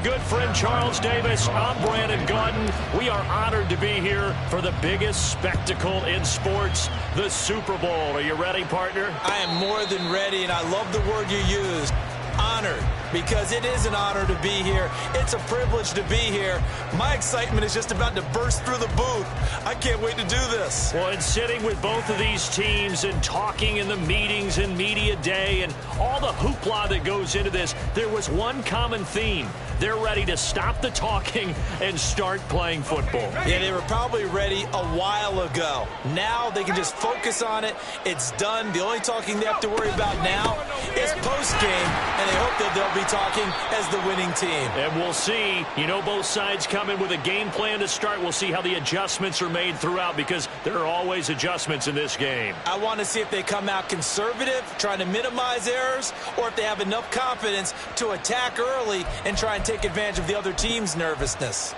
good friend Charles Davis. I'm Brandon Gaudin. We are honored to be here for the biggest spectacle in sports, the Super Bowl. Are you ready, partner? I am more than ready, and I love the word you used, honored, because it is an honor to be here. It's a privilege to be here. My excitement is just about to burst through the booth. I can't wait to do this. Well, and sitting with both of these teams and talking in the meetings and media day and all the hoopla that goes into this, there was one common theme. They're ready to stop the talking and start playing football. Yeah, they were probably ready a while ago. Now they can just focus on it. It's done. The only talking they have to worry about now is post-game, and they hope that they'll be talking as the winning team. And we'll see. You know, both sides come in with a game plan to start. We'll see how the adjustments are made throughout, because there are always adjustments in this game. I want to see if they come out conservative, trying to minimize errors, or if they have enough confidence to attack early and try and take advantage of the other team's nervousness.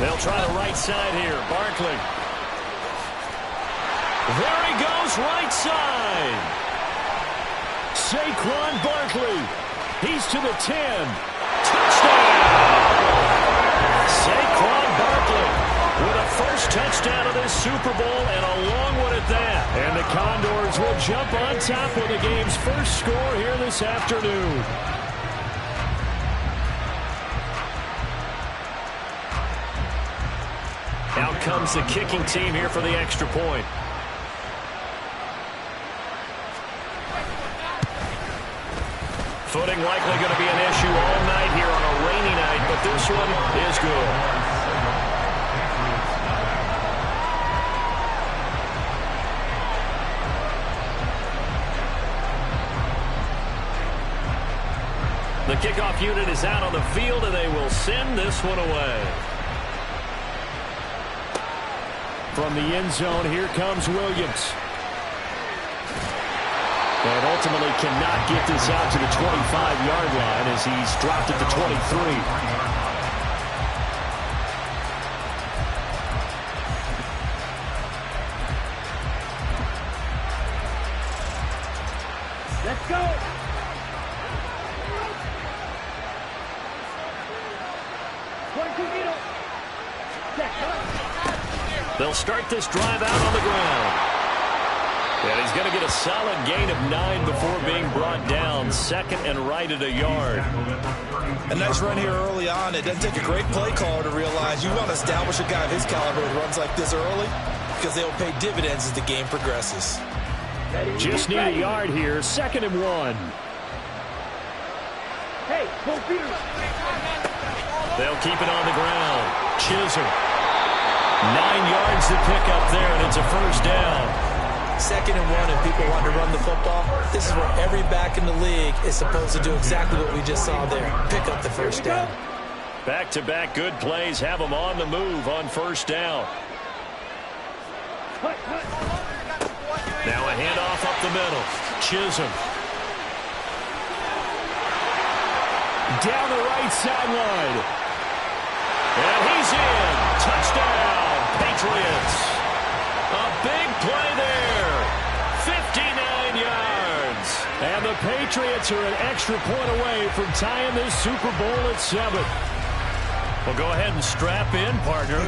They'll try the right side here. Barkley. There he goes, right side. Saquon Barkley. He's to the 10. Touchdown! Saquon Barkley with a first touchdown of this Super Bowl, and a long one at that. And the Condors will jump on top with the game's first score here this afternoon. Out comes the kicking team here for the extra point. Footing likely going to be an issue all night here on a rainy night, but this one is good. The kickoff unit is out on the field, and they will send this one away. From the end zone, here comes Williams. And ultimately cannot get this out to the 25-yard line as he's dropped at the 23. Let's go. They'll start this drive out on the ground. And he's going to get a solid gain of 9 before being brought down. Second and right at a yard. A nice run here early on. It doesn't take a great play caller to realize you want to establish a guy of his caliber who runs like this early, because they'll pay dividends as the game progresses. Just need a yard here. Second and 1. Hey, go Peter. They'll keep it on the ground. Chisholm. 9 yards to pick up there, and it's a first down. Second and 1, and people want to run the football. This is where every back in the league is supposed to do exactly what we just saw there. Pick up the first down. Back-to-back good plays have them on the move on first down. Now a handoff up the middle. Chisholm. Down the right sideline. And he's in. Touchdown, Patriots. A big play there. 59 yards. And the Patriots are an extra point away from tying this Super Bowl at 7. Well, go ahead and strap in, partner.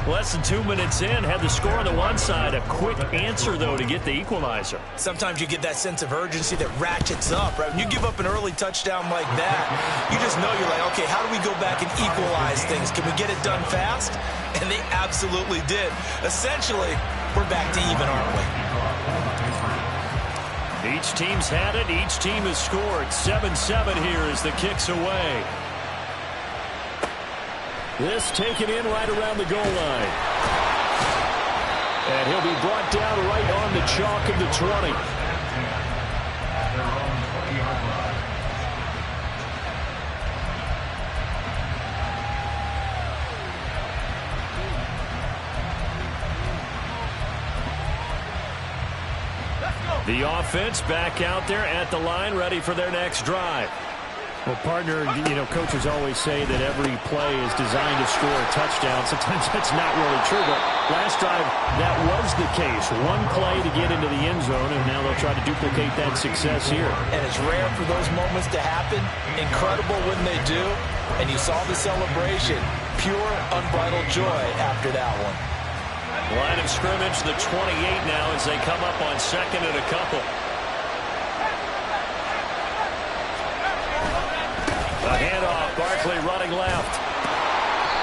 Less than 2 minutes in, had the score on the one side. A quick answer, though, to get the equalizer. Sometimes you get that sense of urgency that ratchets up, right? When you give up an early touchdown like that, you just know you're like, okay, how do we go back and equalize things? Can we get it done fast? And they absolutely did. Essentially, we're back to even, aren't we? Each team's had it. Each team has scored. 7-7 here as the kick's away. This taken in right around the goal line. And he'll be brought down right on the chalk of the 20. The offense back out there at the line, ready for their next drive. Well, partner, coaches always say that every play is designed to score a touchdown. Sometimes that's not really true, but last drive, that was the case. One play to get into the end zone, and now they'll try to duplicate that success here. And it's rare for those moments to happen. Incredible when they do. And you saw the celebration. Pure, unbridled joy after that one. Line of scrimmage, the 28 now as they come up on second and a couple. A handoff, Barkley running left.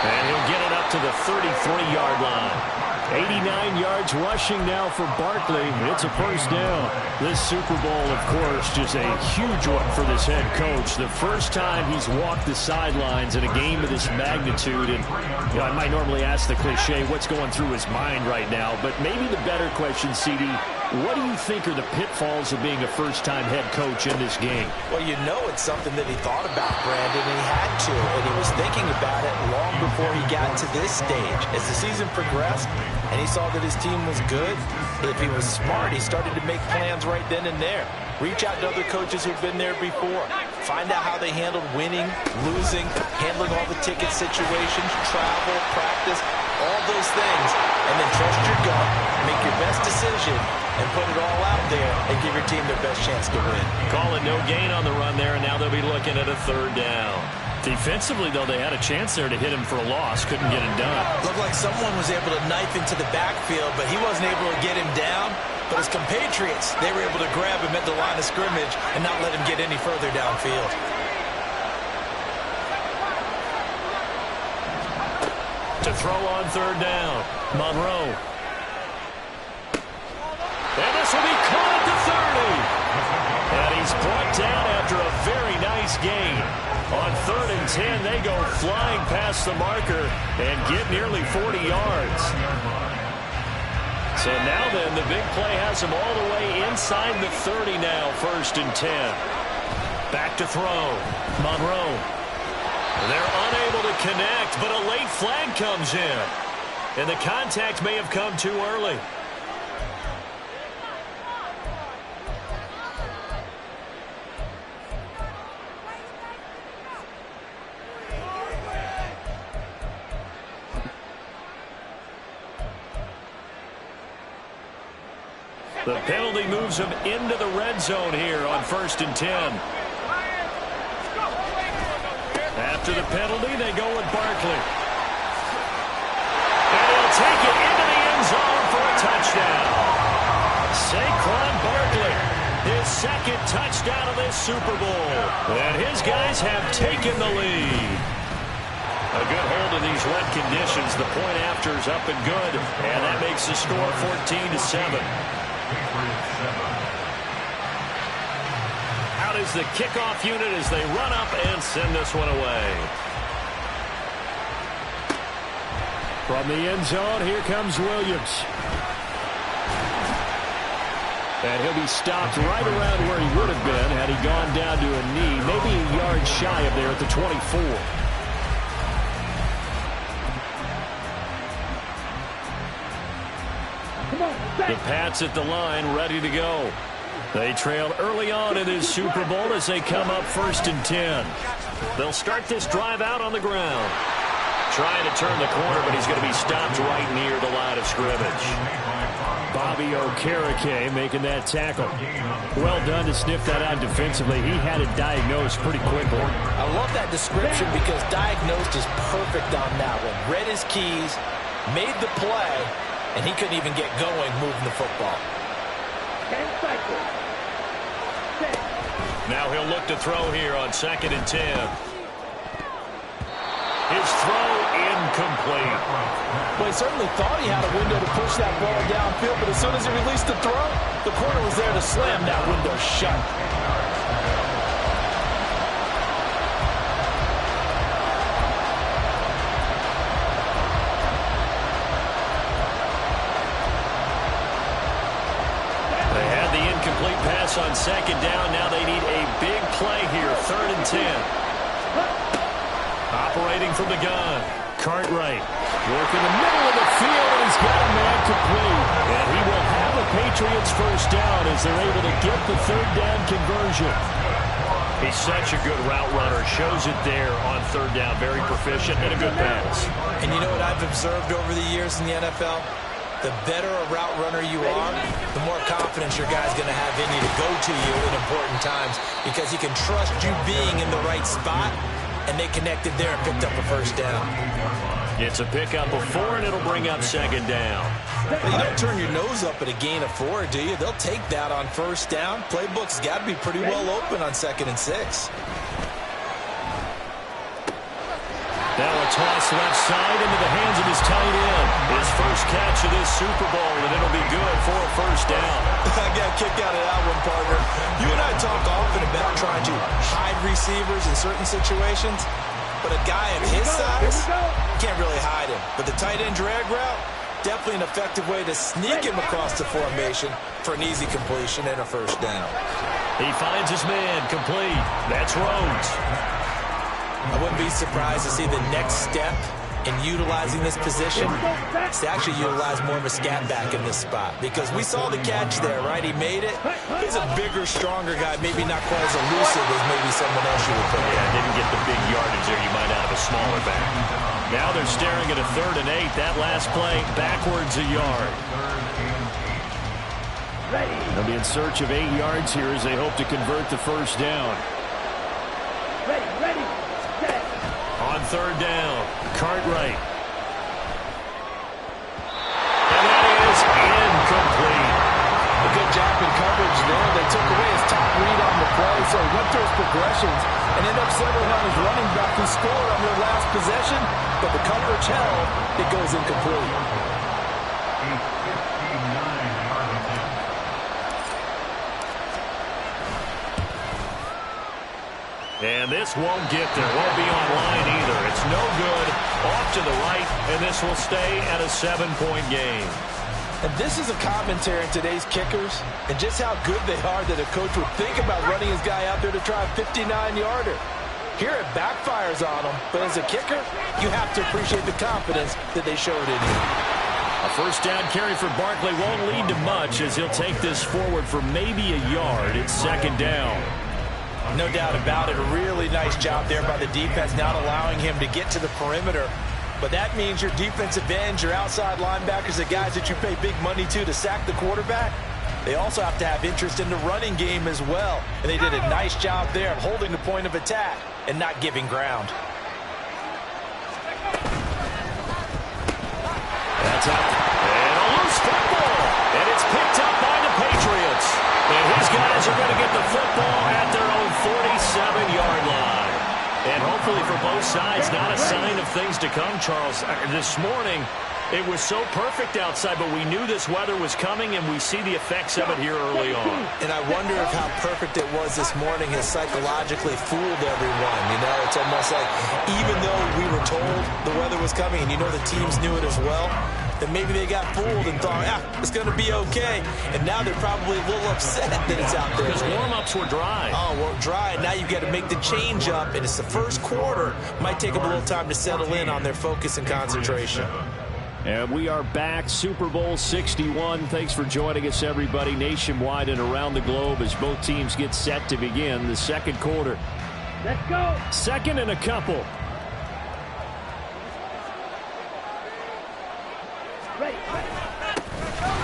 And he'll get it up to the 33-yard line. 89 yards rushing now for Barkley. It's a first down. This Super Bowl, of course, just a huge one for this head coach. The first time he's walked the sidelines in a game of this magnitude. And I might normally ask the cliche, what's going through his mind right now? But maybe the better question, CD, what do you think are the pitfalls of being a first-time head coach in this game? Well, it's something that he thought about, Brandon, and he had to. And he was thinking about it long before he got to this stage. As the season progressed and he saw that his team was good, if he was smart, he started to make plans right then and there. Reach out to other coaches who've been there before. Find out how they handled winning, losing, handling all the ticket situations, travel, practice, all those things. And then trust your gut, make your best decision, and put it all out there and give your team their best chance to win. Calling no gain on the run there, and now they'll be looking at a third down. Defensively, though, they had a chance there to hit him for a loss. Couldn't get it done. Looked like someone was able to knife into the backfield, but he wasn't able to get him down. But his compatriots, they were able to grab him at the line of scrimmage and not let him get any further downfield. To throw on third down, Monroe. And this will be caught at the 30. And he's brought down after a very nice gain. On 3rd and 10, they go flying past the marker and get nearly 40 yards. So now then, the big play has him all the way inside the 30 now, 1st and 10. Back to throw. Monroe. They're unable to connect, but a late flag comes in. And the contact may have come too early. The penalty moves him into the red zone here on 1st and 10. After the penalty, they go with Barkley. And he'll take it into the end zone for a touchdown. Saquon Barkley, his 2nd touchdown of this Super Bowl. And his guys have taken the lead. A good hold in these wet conditions. The point after is up and good. And that makes the score 14-7. Out is the kickoff unit as they run up and send this one away. From the end zone, here comes Williams. And he'll be stopped right around where he would have been had he gone down to a knee, maybe a yard shy of there at the 24. The Pats at the line, ready to go. They trailed early on in this Super Bowl as they come up 1st and 10. They'll start this drive out on the ground. Trying to turn the corner, but he's going to be stopped right near the line of scrimmage. Bobby Okereke making that tackle. Well done to sniff that out defensively. He had it diagnosed pretty quickly. I love that description because diagnosed is perfect on that one. Read his keys, made the play, and he couldn't even get going moving the football. Now he'll look to throw here on 2nd and 10. His throw incomplete. Well, he certainly thought he had a window to push that ball downfield, but as soon as he released the throw, the corner was there to slam that window shut. Pass on 2nd down. Now they need a big play here. 3rd and 10. Operating from the gun. Cartwright. Work in the middle of the field, and he's got a man complete. And he will have a Patriots first down as they're able to get the 3rd down conversion. He's such a good route runner. Shows it there on third down. Very proficient and a good pass. And you know what I've observed over the years in the NFL? The better a route runner you are, the more confidence your guy's going to have in you to go to you in important times because he can trust you being in the right spot, and they connected there and picked up a first down. It's a pickup of 4, and it'll bring up second down. Well, you don't turn your nose up at a gain of 4, do you? They'll take that on first down. Playbook's got to be pretty well open on 2nd and 6. Now a toss left side into the hands of his tight end. His first catch of this Super Bowl, and it'll be good for a first down. I got a kick out of that one, partner. You and I talk often about trying to hide receivers in certain situations, but a guy of his size can't really hide him. But the tight end drag route, definitely an effective way to sneak him across the formation for an easy completion and a first down. He finds his man complete. That's Rhodes. I wouldn't be surprised to see the next step in utilizing this position is to actually utilize more of a scat back in this spot, because we saw the catch there, right? He made it. He's a bigger, stronger guy, maybe not quite as elusive as maybe someone else you would put. Yeah, didn't get the big yardage there you might out of a smaller back. Now they're staring at a 3rd and 8. That last play, backwards a yard. They'll be in search of 8 yards here as they hope to convert the first down. Ready. On 3rd down, Cartwright. And that is incomplete. A good job in coverage there. They took away his top read on the play, so he went through his progressions and ended up settling on his running back who scored on their last possession, but the coverage held. It goes incomplete. And this won't get there. Won't be online either. It's no good. Off to the right, and this will stay at a 7-point game. And this is a commentary on today's kickers and just how good they are that a coach would think about running his guy out there to try a 59-yarder. Here it backfires on him, but as a kicker, you have to appreciate the confidence that they showed in him. A first down carry for Barkley won't lead to much as he'll take this forward for maybe a yard. It's 2nd down. No doubt about it. A really nice job there by the defense, not allowing him to get to the perimeter. But that means your defensive ends, your outside linebackers, the guys that you pay big money to sack the quarterback, they also have to have interest in the running game as well. And they did a nice job there of holding the point of attack and not giving ground. That's up. And a loose football. And it's picked up by the Patriots. And his guys are going to get the football at their own 47-yard line. And hopefully for both sides, not a sign of things to come, Charles. This morning, it was so perfect outside, but we knew this weather was coming, and we see the effects of it here early on. And I wonder if how perfect it was this morning has psychologically fooled everyone. You know, it's almost like even though we were told the weather was coming, and you know the teams knew it as well, that maybe they got fooled and thought, it's going to be okay. And now they're probably a little upset that it's out there. Because warm-ups were dry. Oh, well, dry. Now you've got to make the change up, and it's the first quarter. Might take them a little time to settle in on their focus and concentration. And we are back, Super Bowl 61. Thanks for joining us, everybody, nationwide and around the globe as both teams get set to begin the second quarter. Let's go. 2nd and a couple.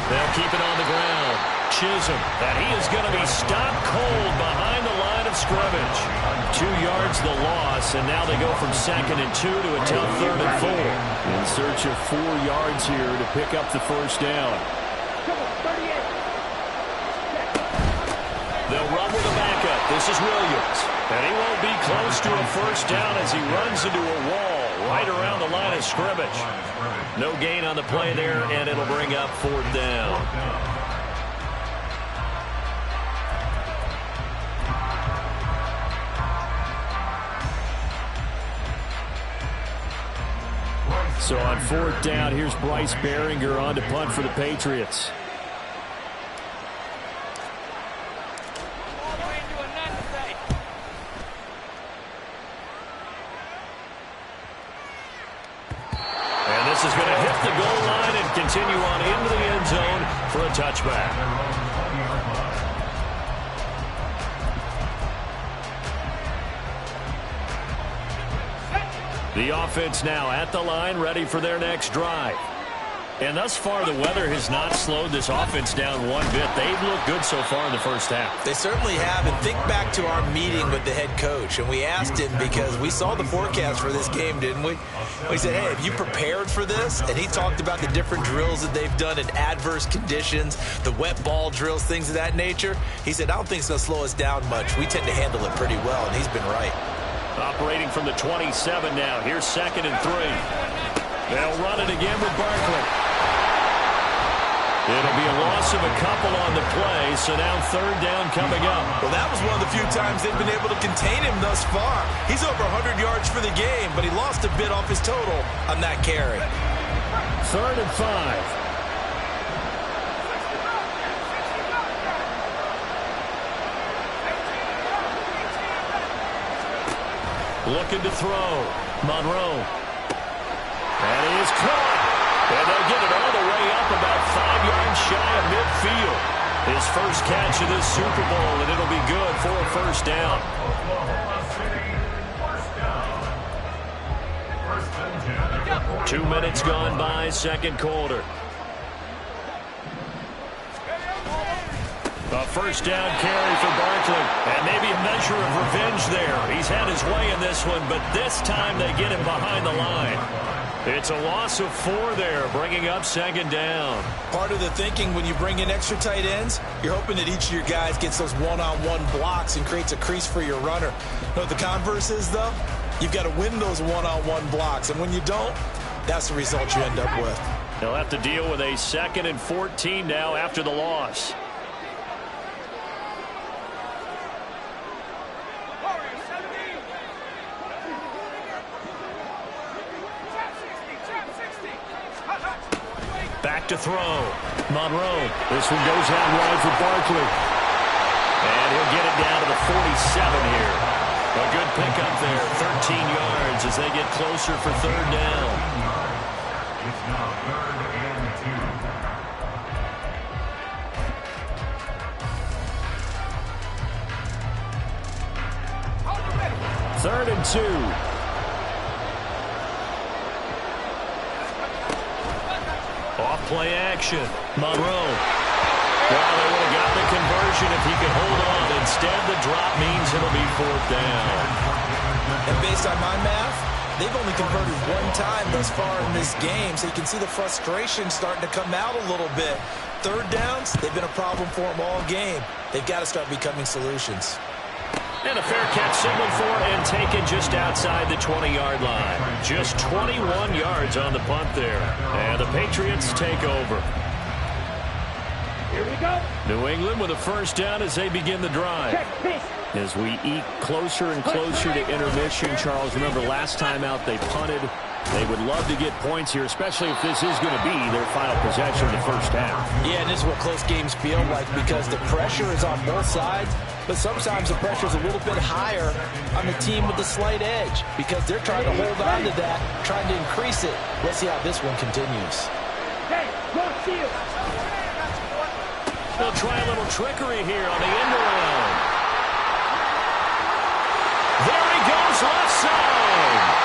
They'll keep it on the ground. Chisholm, and he is going to be stopped cold behind the line of scrimmage. 2 yards the loss, and now they go from 2nd and 2 to a tough 3rd and 4. In search of 4 yards here to pick up the first down. They'll run with a backup. This is Williams, and he won't be close to a first down as he runs into a wall right around the line of scrimmage. No gain on the play there, and it'll bring up 4th down. So on 4th down, here's Bryce Behringer on to punt for the Patriots. And this is going to hit the goal line and continue on into the end zone for a touchback. The offense now at the line, ready for their next drive. And thus far, the weather has not slowed this offense down one bit. They've looked good so far in the first half. They certainly have. And think back to our meeting with the head coach. And we asked him, because we saw the forecast for this game, didn't we? We said, hey, have you prepared for this? And he talked about the different drills that they've done in adverse conditions, the wet ball drills, things of that nature. He said, I don't think it's going to slow us down much. We tend to handle it pretty well, and he's been right. Operating from the 27 now. Here's 2nd and 3. They'll run it again with Barkley. It'll be a loss of a couple on the play, so now 3rd down coming up. Well, that was one of the few times they've been able to contain him thus far. He's over 100 yards for the game, but he lost a bit off his total on that carry. 3rd and 5. Looking to throw. Monroe. And he is caught. And they'll get it all the way up about 5 yards shy of midfield. His first catch of this Super Bowl, and it'll be good for a first down. Two minutes gone by, second quarter. A first down carry for Barkley. And maybe a measure of revenge there. He's had his way in this one, but this time they get him behind the line. It's a loss of 4 there, bringing up 2nd down. Part of the thinking when you bring in extra tight ends, you're hoping that each of your guys gets those one-on-one blocks and creates a crease for your runner. You know what the converse is, though? You've got to win those one-on-one blocks, and when you don't, that's the result you end up with. They'll have to deal with a 2nd and 14 now after the loss. Back to throw. Monroe. This one goes out wide for Barkley. And he'll get it down to the 47 here. A good pickup there. 13 yards as they get closer for 3rd down. It's now 3rd and 2. 3rd and 2. Off-play action. Monroe. Well, they would have got the conversion if he could hold on. Instead, the drop means it'll be 4th down. And based on my math, they've only converted one time thus far in this game, so you can see the frustration starting to come out a little bit. 3rd downs, they've been a problem for them all game. They've got to start becoming solutions. And a fair catch signaled for and taken just outside the 20-yard line. Just 21 yards on the punt there. And the Patriots take over. Here we go. New England with a first down as they begin the drive. As we eke closer and closer to intermission, Charles, remember last time out they punted. They would love to get points here, especially if this is going to be their final possession of the first half. Yeah, and this is what close games feel like because the pressure is on both sides, but sometimes the pressure is a little bit higher on the team with the slight edge because they're trying to hold on to that, trying to increase it. Let's see how this one continues. Hey, go steal. They'll try a little trickery here on the end around. There he goes, left side.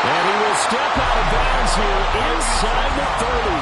And he will step out of bounds here inside the 30.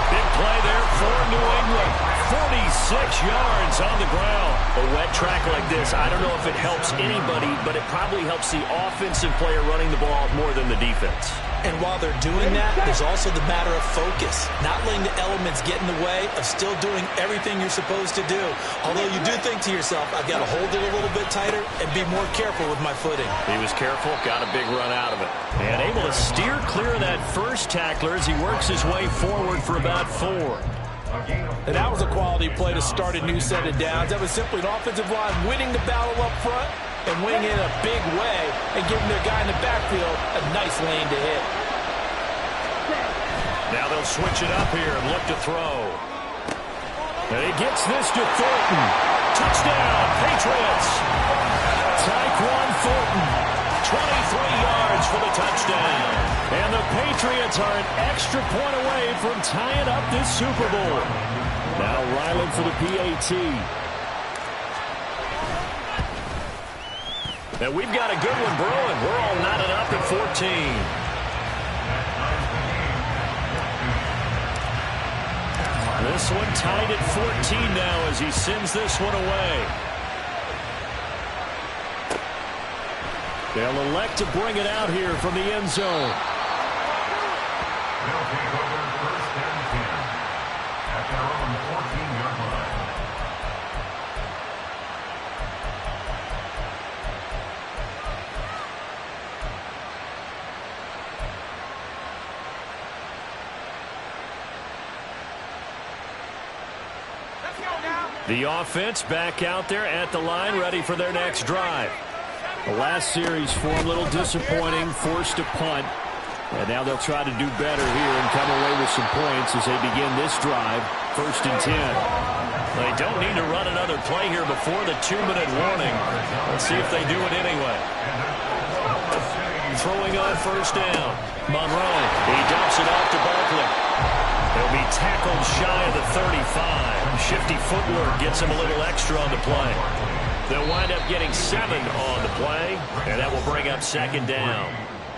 Big play there for New England. 46 yards on the ground. A wet track like this, I don't know if it helps anybody, but it probably helps the offensive player running the ball more than the defense. And while they're doing that, there's also the matter of focus. Not letting the elements get in the way of still doing everything you're supposed to do. Although you do think to yourself, I've got to hold it a little bit tighter and be more careful with my footing. He was careful, got a big run out of it. And able to steer clear of that first tackler as he works his way forward for about 4. And that was a quality play to start a new set of downs. That was simply an offensive line winning the battle up front and winning in a big way and giving their guy in the backfield a nice lane to hit. Now they'll switch it up here and look to throw. And he gets this to Thornton. Touchdown, Patriots. Tyquan Thornton, 23 yards for the touchdown. And the Patriots are an extra point away from tying up this Super Bowl. Now Ryland for the PAT. And we've got a good one brewing. We're all knotted up at 14. This one tied at 14 now as he sends this one away. They'll elect to bring it out here from the end zone. They'll take over first and 10 at their own 14-yard line. The offense back out there at the line, ready for their next drive. The last series for a little disappointing, forced a punt. And now they'll try to do better here and come away with some points as they begin this drive, first and 10. They don't need to run another play here before the 2-minute warning. Let's see if they do it anyway. Throwing on first down. Monroe, he dumps it off to Barkley. He'll be tackled shy of the 35. Shifty footwork gets him a little extra on the play. They'll wind up getting 7 on the play, and that will bring up second down.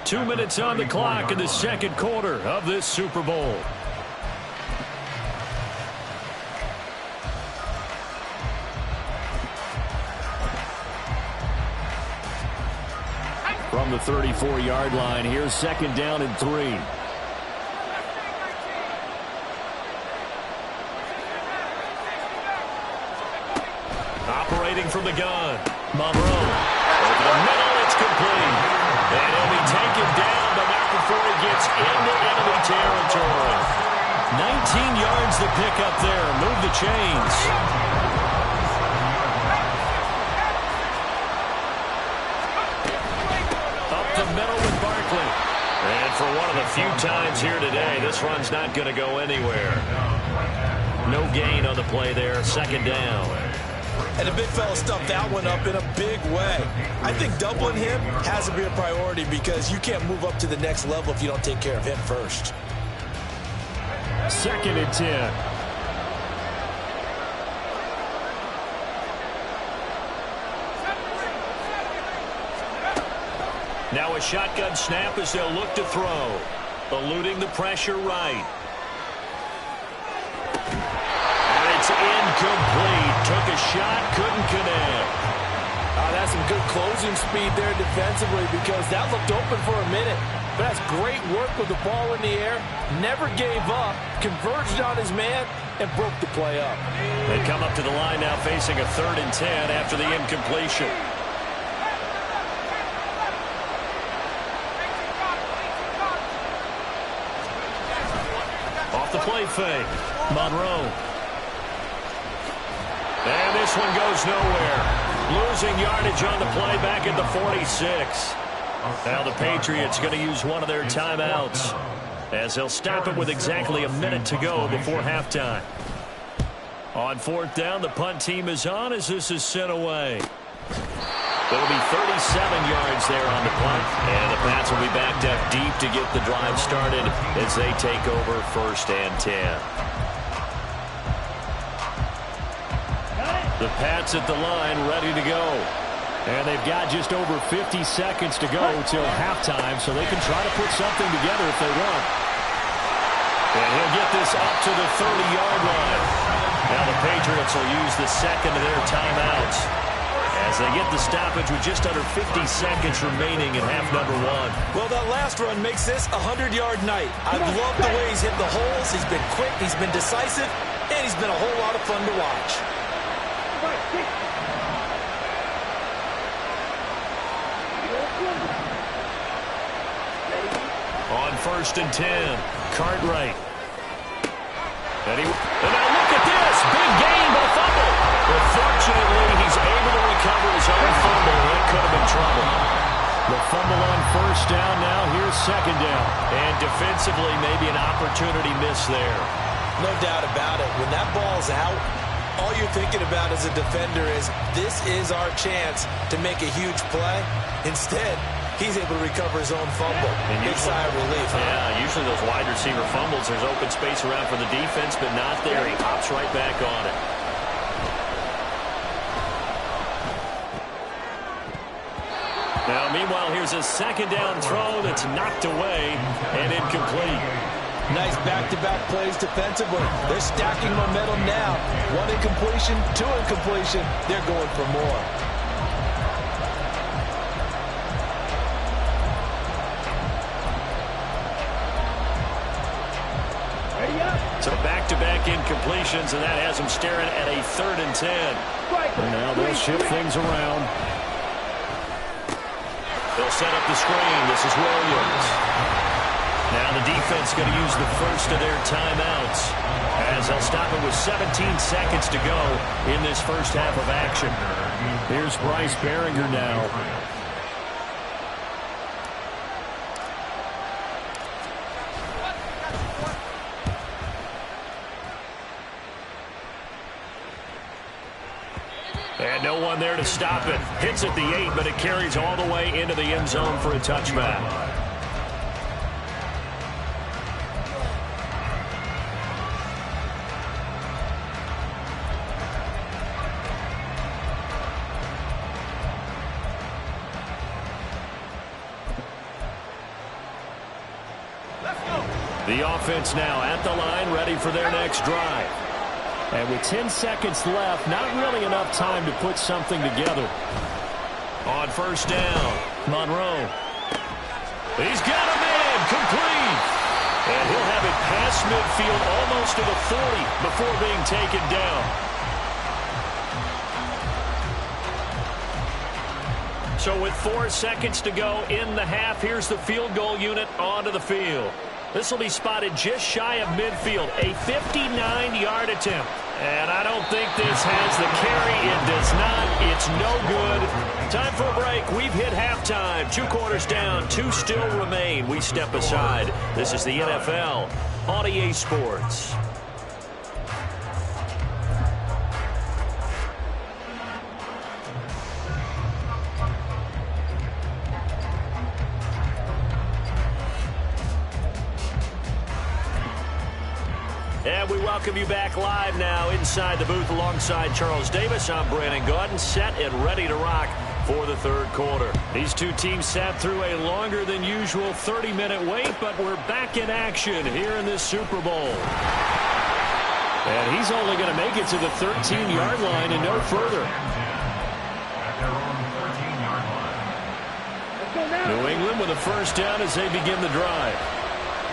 2 minutes on the clock in the second quarter of this Super Bowl. From the 34-yard line, here's second down and 3. Operating from the gun, Monroe. Over the middle, it's complete. And he'll be taken down, but not before he gets into enemy territory. 19 yards to pick up there. Move the chains. Up the middle with Barkley. And for one of the few times here today, this run's not going to go anywhere. No gain on the play there. Second down. And the big fella stuffed that one up in a big way. I think doubling him has to be a priority because you can't move up to the next level if you don't take care of him first. Second and 10. Now a shotgun snap as they'll look to throw. Eluding the pressure right. It's incomplete. Took a shot, couldn't connect. That's some good closing speed there defensively because that looked open for a minute. But that's great work with the ball in the air. Never gave up, converged on his man, and broke the play up. They come up to the line now facing a 3rd and 10 after the incompletion. Off the play fake. Monroe. And this one goes nowhere. Losing yardage on the play back at the 46. Now the Patriots going to use one of their timeouts as they'll stop it with exactly a minute to go before halftime. On 4th down, the punt team is on as this is sent away. It'll be 37 yards there on the punt, and the Pats will be backed up deep to get the drive started as they take over 1st and 10. The Pats at the line ready to go. And they've got just over 50 seconds to go till halftime, so they can try to put something together if they want. And he'll get this up to the 30-yard line. Now the Patriots will use the second of their timeouts as they get the stoppage with just under 50 seconds remaining in half number 1. Well, that last run makes this a 100-yard night. I love the way he's hit the holes. He's been quick, he's been decisive, and he's been a whole lot of fun to watch. On 1st and 10, Cartwright. And now look at this. Big gain, but fumble. But fortunately, he's able to recover his own fumble. It could have been trouble. The fumble on 1st down now. Here's 2nd down. And defensively, maybe an opportunity miss there. No doubt about it. When that ball's out, all you're thinking about as a defender is, this is our chance to make a huge play. Instead, he's able to recover his own fumble. Big sigh of relief, huh? Yeah, usually those wide receiver fumbles, there's open space around for the defense, but not there. He hops right back on it. Now, meanwhile, here's a 2nd down throw that's knocked away and incomplete. Nice back-to-back plays defensively. They're stacking momentum now. 1 incompletion, 2 incompletion. They're going for more. Ready up. So back-to-back incompletions, and that has them staring at a 3rd and 10. And now they'll shift things around. They'll set up the screen. This is Williams. Now the defense going to use the first of their timeouts as they'll stop it with 17 seconds to go in this first half of action. Here's Bryce Behringer now. And no one there to stop it. Hits at the 8, but it carries all the way into the end zone for a touchback. The offense now at the line, ready for their next drive. And with 10 seconds left, not really enough time to put something together. On first down, Monroe. He's got him in, complete. And he'll have it past midfield, almost to the 40 before being taken down. So with 4 seconds to go in the half, here's the field goal unit onto the field. This will be spotted just shy of midfield, a 59-yard attempt. And I don't think this has the carry. It does not. It's no good. Time for a break. We've hit halftime. 2 quarters down, 2 still remain. We step aside. This is the NFL on EA Sports. And we welcome you back live now inside the booth alongside Charles Davis. I'm Brandon Gaudin, set and ready to rock for the 3rd quarter. These 2 teams sat through a longer than usual 30-minute wait, but we're back in action here in this Super Bowl. And he's only going to make it to the 13-yard line and no further. New England with a first down as they begin the drive.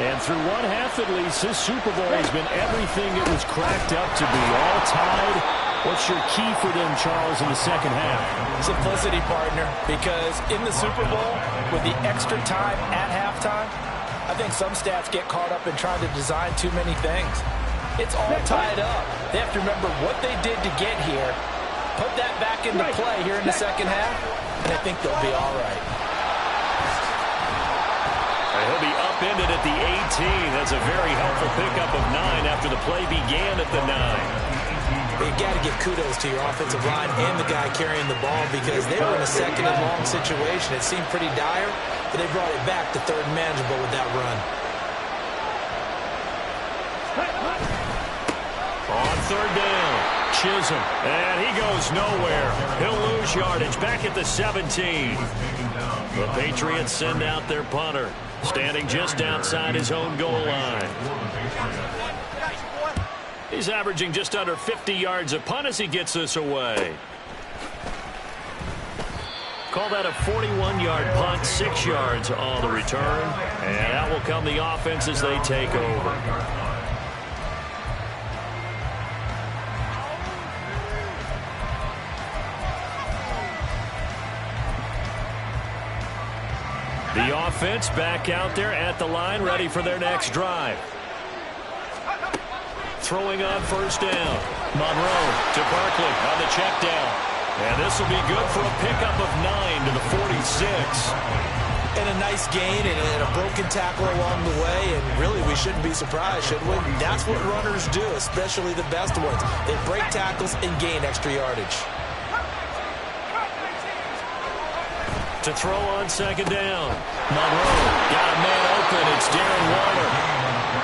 And through 1 half at least, this Super Bowl has been everything it was cracked up to be. All tied. What's your key for them, Charles, in the second half? Simplicity, partner, because in the Super Bowl, with the extra time at halftime, I think some staffs get caught up in trying to design too many things. It's all tied up. They have to remember what they did to get here, put that back into play here in the second half, and I think they'll be all right. He'll be upended at the 18. That's a very helpful pickup of 9 after the play began at the 9. You got to give kudos to your offensive line and the guy carrying the ball because they were in a 2nd and long situation. It seemed pretty dire, but they brought it back to 3rd and manageable with that run. On 3rd down, Chisholm. And he goes nowhere. He'll lose yardage back at the 17. The Patriots send out their punter, standing just outside his own goal line. He's averaging just under 50 yards a punt as he gets this away. Call that a 41-yard punt, 6 yards on the return. And out will come the offense as they take over. The offense back out there at the line, ready for their next drive. Throwing on first down. Monroe to Barkley on the check down. And this will be good for a pickup of 9 to the 46. And a nice gain and a broken tackle along the way. And really, we shouldn't be surprised, should we? That's what runners do, especially the best ones. They break tackles and gain extra yardage. To throw on second down. Monroe got a man open. It's Darren Waller.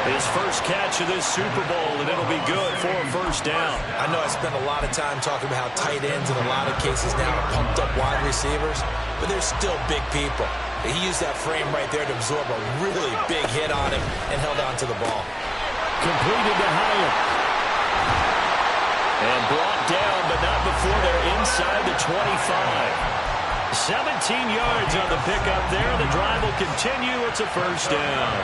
His first catch of this Super Bowl, and it'll be good for a first down. I know I spent a lot of time talking about how tight ends in a lot of cases now are pumped up wide receivers, but they're still big people. He used that frame right there to absorb a really big hit on him and held on to the ball. Completed to Hyatt. And brought down, but not before they're inside the 25. 17 yards on the pickup there. The drive will continue. It's a first down.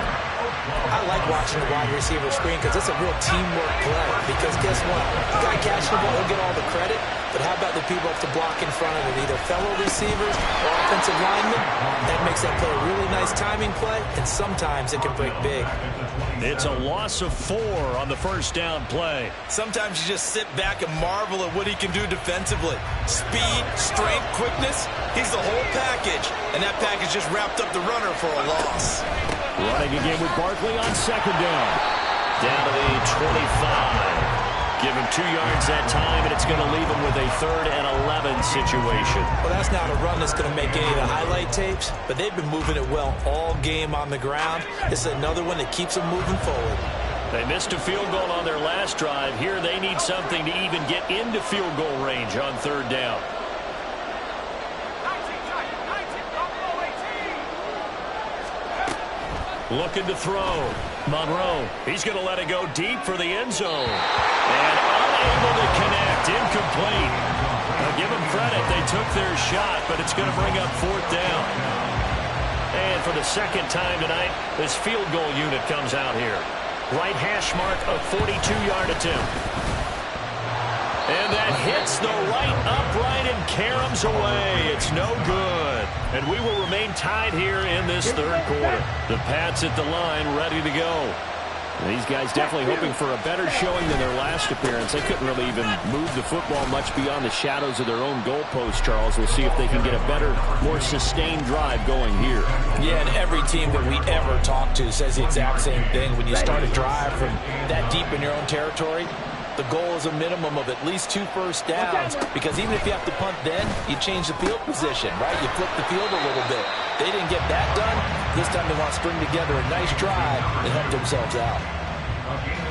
I like watching the wide receiver screen because it's a real teamwork play. Because guess what? The guy catching the ball will get all the credit, but how about the people up to block in front of it, either fellow receivers or offensive linemen? That makes that play a really nice timing play, and sometimes it can break big. It's a loss of 4 on the first down play. Sometimes you just sit back and marvel at what he can do defensively. Speed, strength, quickness, he's the whole package, and that package just wrapped up the runner for a loss. Running again with Barkley on second down. Down to the 25. Give him 2 yards that time, and it's going to leave him with a 3rd and 11 situation. Well, that's not a run that's going to make any of the highlight tapes, but they've been moving it well all game on the ground. This is another one that keeps them moving forward. They missed a field goal on their last drive. Here they need something to even get into field goal range on 3rd down. Looking to throw. Monroe. He's going to let it go deep for the end zone. And unable to connect. Incomplete. I'll give them credit. They took their shot, but it's going to bring up 4th down. And for the second time tonight, this field goal unit comes out here. Right hash mark of 42-yard attempt. And that hits the right upright and caroms away. It's no good. And we will remain tied here in this 3rd quarter. The Pats at the line ready to go. These guys definitely hoping for a better showing than their last appearance. They couldn't really even move the football much beyond the shadows of their own goalpost, Charles. We'll see if they can get a better, more sustained drive going here. Yeah, and every team that we ever talk to says the exact same thing. When you start a drive from that deep in your own territory, the goal is a minimum of at least 2 first downs, because even if you have to punt then, you change the field position, right? You flip the field a little bit. They didn't get that done. This time they want to string together a nice drive and help themselves out.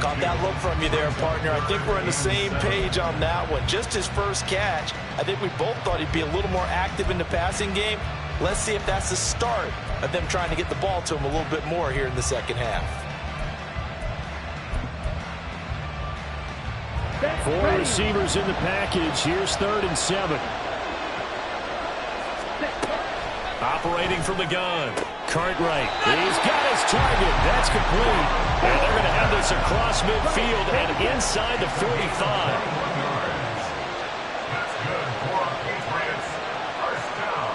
Caught that look from you there, partner. I think we're on the same page on that one. Just his first catch, I think we both thought he'd be a little more active in the passing game. Let's see if that's the start of them trying to get the ball to him a little bit more here in the second half. 4 receivers in the package. Here's 3rd and 7. Operating from the gun. Cartwright. He's got his target. That's complete. And they're going to have this across midfield and inside the 45. That's good for Patriots. First down.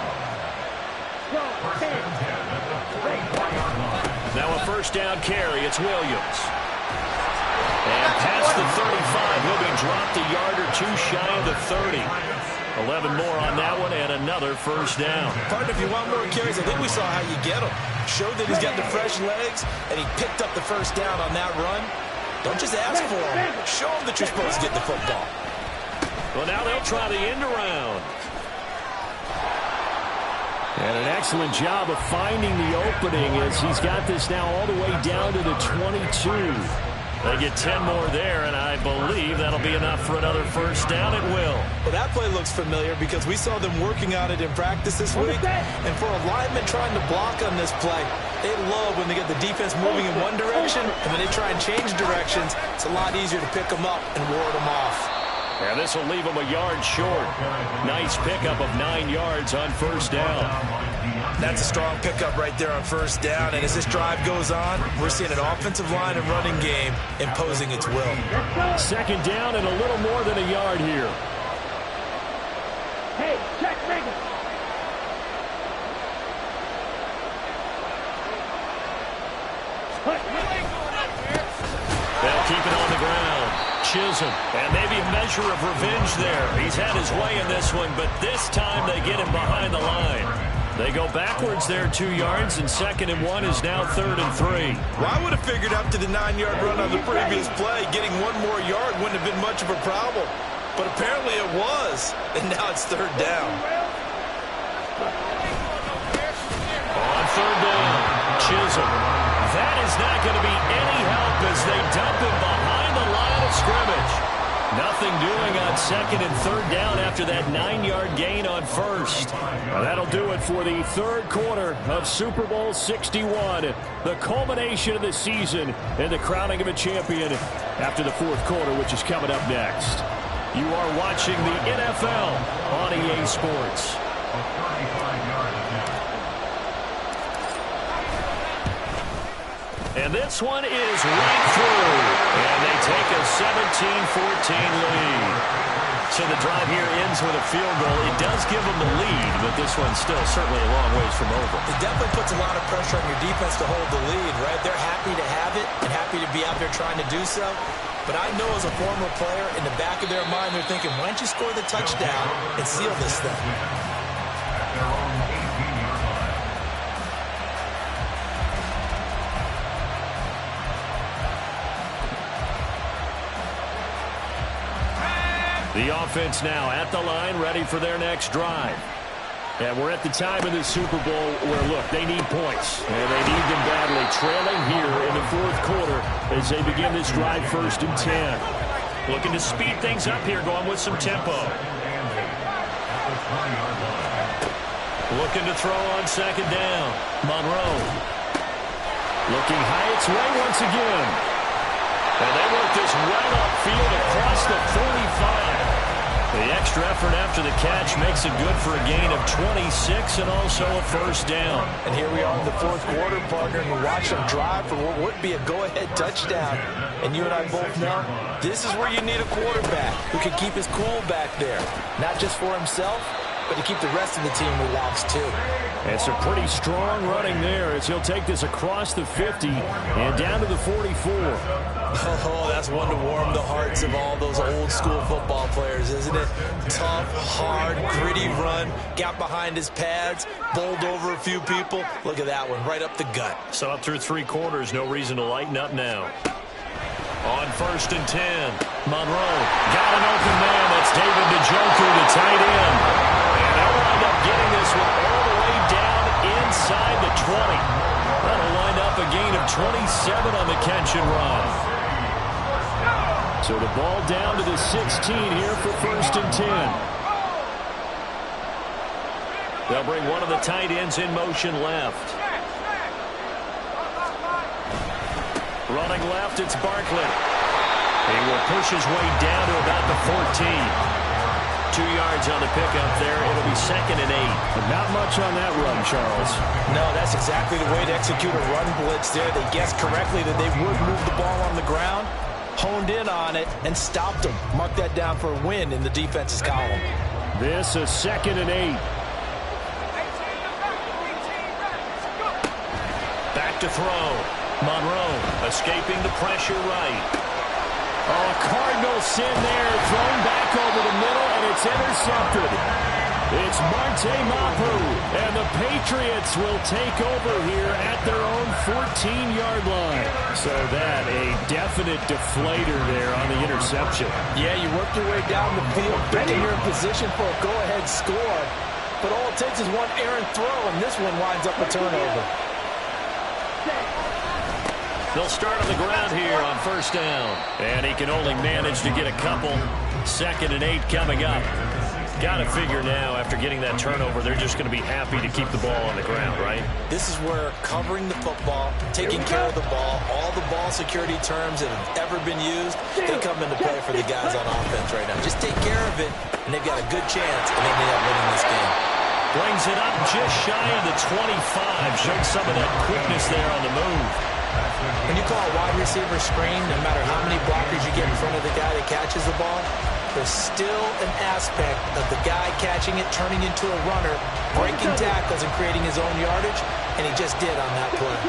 First and 10 at the 44-yard line. Now a first down carry. It's Williams. And past the 35, he'll be dropped a yard or 2 shy of the 30. 11 more on that one, and another first down. Partner, if you want more carries, I think we saw how you get them. Showed that he's got the fresh legs, and he picked up the first down on that run. Don't just ask for him. Show him that you're supposed to get the football. Well, now they'll try the end around. And an excellent job of finding the opening as he's got this now all the way down to the 22. They get 10 more there, and I believe that'll be enough for another first down. It will. Well, that play looks familiar because we saw them working on it in practice this week. And for a lineman trying to block on this play, they love when they get the defense moving in one direction, and when they try and change directions, it's a lot easier to pick them up and ward them off. And this will leave him a yard short. Nice pickup of 9 yards on first down. That's a strong pickup right there on first down. And as this drive goes on, we're seeing an offensive line and running game imposing its will. Second down and a little more than a yard here. Hey, check Megan. They'll keep it on the ground. Chisholm, and maybe a measure of revenge there. He's had his way in this one, but this time they get him behind the line. They go backwards there 2 yards, and 2nd and 1 is now 3rd and 3. Well, I would have figured up to the 9-yard run on the previous play. Getting 1 more yard wouldn't have been much of a problem. But apparently it was, and now it's 3rd down. On 3rd down, Chisholm. That is not going to be any help as they dump him behind the line of scrimmage. Nothing doing on second and third down after that 9-yard gain on first. Well, that'll do it for the third quarter of Super Bowl 61. The culmination of the season and the crowning of a champion after the fourth quarter, which is coming up next. You are watching the NFL on EA Sports. And this one is right through. And they take a 17-14 lead. So the drive here ends with a field goal. It does give them the lead, but this one's still certainly a long ways from over. It definitely puts a lot of pressure on your defense to hold the lead, right? They're happy to have it and happy to be out there trying to do so. But I know as a former player, in the back of their mind, they're thinking, why don't you score the touchdown and seal this thing? The offense now at the line, ready for their next drive. And we're at the time of the Super Bowl where, look, they need points. And they need them badly, trailing here in the fourth quarter as they begin this drive 1st and 10. Looking to speed things up here, going with some tempo. Looking to throw on second down. Monroe. Looking high its way once again. And they work this right upfield across the 45. The extra effort after the catch makes it good for a gain of 26 and also a first down. And here we are in the fourth quarter, partner, and we watch them drive for what would be a go-ahead touchdown. And you and I both know this is where you need a quarterback who can keep his cool back there. Not just for himself, but to keep the rest of the team relaxed too. And some pretty strong running there as he'll take this across the 50 and down to the 44. Oh, that's one to warm the hearts of all those old school football players, isn't it? Tough, hard, gritty run, got behind his pads, bowled over a few people. Look at that one, right up the gut. So up through 3 quarters, no reason to lighten up now. On 1st and 10, Monroe got an open man. That's David Njoku, the tight end. And they'll wind up getting this one all the way down inside the 20. That'll wind up a gain of 27 on the catch and run. So the ball down to the 16 here for 1st and 10. They'll bring one of the tight ends in motion left. Running left, it's Barkley. He will push his way down to about the 14. 2 yards on the pickup there. It'll be 2nd and 8. But not much on that run, Charles. No, that's exactly the way to execute a run blitz there. They guessed correctly that they would move the ball on the ground, honed in on it, and stopped them. Mark that down for a win in the defense's column. This is 2nd and 8. Back to throw. Monroe escaping the pressure right. Oh, Cardinal sin there, thrown back over the middle, and it's intercepted. It's Marte Mapu, and the Patriots will take over here at their own 14-yard line. So that, a definite deflator there on the interception. Yeah, you work your way down the field, thinking you're in position for a go-ahead score. But all it takes is one errant throw, and this one winds up a turnover. They'll start on the ground here on 1st down. And he can only manage to get a couple. 2nd and 8 coming up. Got to figure now, after getting that turnover, they're just going to be happy to keep the ball on the ground, right? This is where covering the football, taking care of the ball, all the ball security terms that have ever been used, they come into play for the guys on offense right now. Just take care of it, and they've got a good chance, and they end up winning this game. Brings it up just shy of the 25. Showed some of that quickness there on the move. When you call a wide receiver screen, no matter how many blockers you get in front of the guy that catches the ball, there's still an aspect of the guy catching it, turning into a runner, breaking tackles and creating his own yardage, and he just did on that play.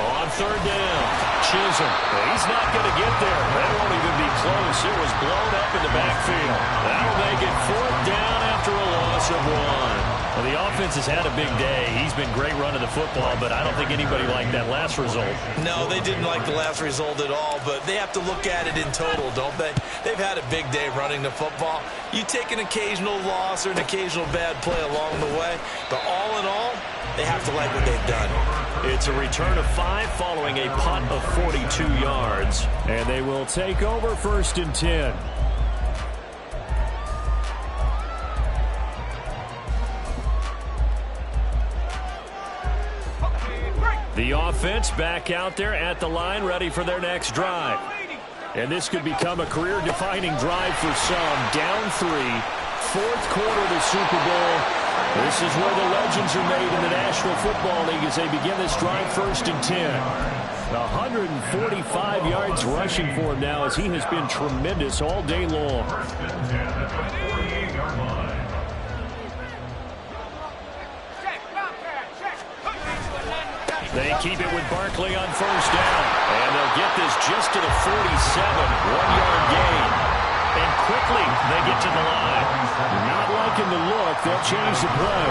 On 3rd down, Chisholm. He's not going to get there. That won't even be close. It was blown up in the backfield. That'll make it 4th down after a loss of 1. Well, the offense has had a big day. He's been great running the football, but I don't think anybody liked that last result. No, they didn't like the last result at all, but they have to look at it in total, don't they? They've had a big day running the football. You take an occasional loss or an occasional bad play along the way, but all in all, they have to like what they've done. It's a return of 5 following a punt of 42 yards, and they will take over 1st and 10. The offense back out there at the line, ready for their next drive. And this could become a career-defining drive for some. Down 3, 4th quarter of the Super Bowl. This is where the legends are made in the National Football League as they begin this drive 1st and 10. 145 yards rushing for him now as he has been tremendous all day long. They keep it with Barkley on 1st down. And they'll get this just to the 47. 1-yard gain. And quickly they get to the line. Not liking the look. They'll change the play.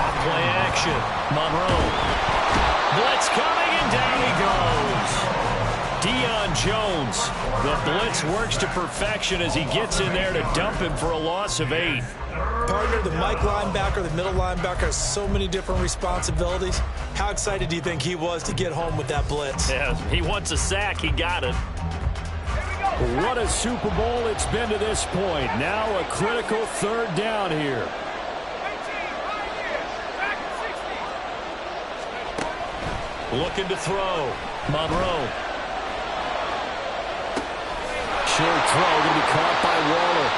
Off play action. Monroe. Blitz coming and down he goes. Deion Jones. The blitz works to perfection as he gets in there to dump him for a loss of 8. Partner, the Mike linebacker, the middle linebacker has so many different responsibilities. How excited do you think he was to get home with that blitz? Yeah, he wants a sack. He got it. What a Super Bowl it's been to this point. Now a critical 3rd down here. Looking to throw. Monroe. Short throw going to be caught by Waller.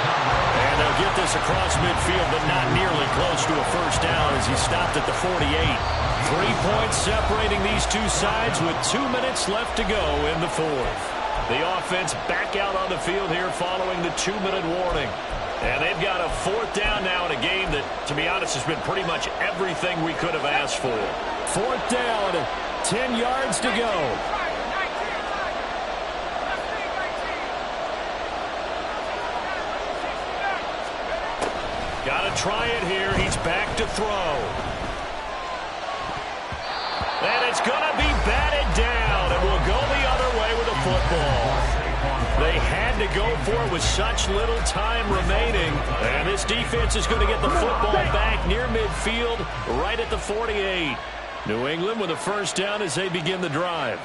And they'll get this across midfield, but not nearly close to a 1st down as he stopped at the 48. 3 points separating these two sides with 2 minutes left to go in the 4th. The offense back out on the field here following the 2-minute warning. And they've got a 4th down now in a game that, to be honest, has been pretty much everything we could have asked for. 4th down, 10 yards to go. Got to try it here. He's back to throw. And it's going to be batted down. And will go the other way with the football. They had to go for it with such little time remaining. And this defense is going to get the football back near midfield, right at the 48. New England with a 1st down as they begin the drive.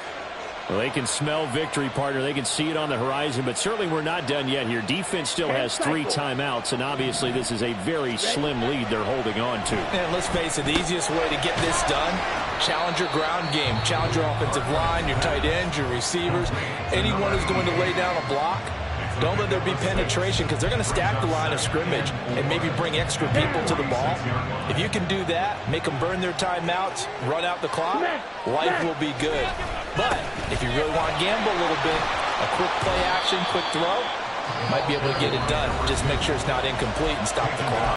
Well, they can smell victory, partner. They can see it on the horizon, but certainly we're not done yet here. Defense still has 3 timeouts, and obviously this is a very slim lead they're holding on to. And let's face it, the easiest way to get this done, challenge your ground game. Challenge your offensive line, your tight ends, your receivers. Anyone who's going to lay down a block, don't let there be penetration because they're going to stack the line of scrimmage and maybe bring extra people to the ball. If you can do that, make them burn their timeouts, run out the clock, life will be good. But if you really want to gamble a little bit, a quick play action, quick throw, might be able to get it done. Just make sure it's not incomplete and stop the clock.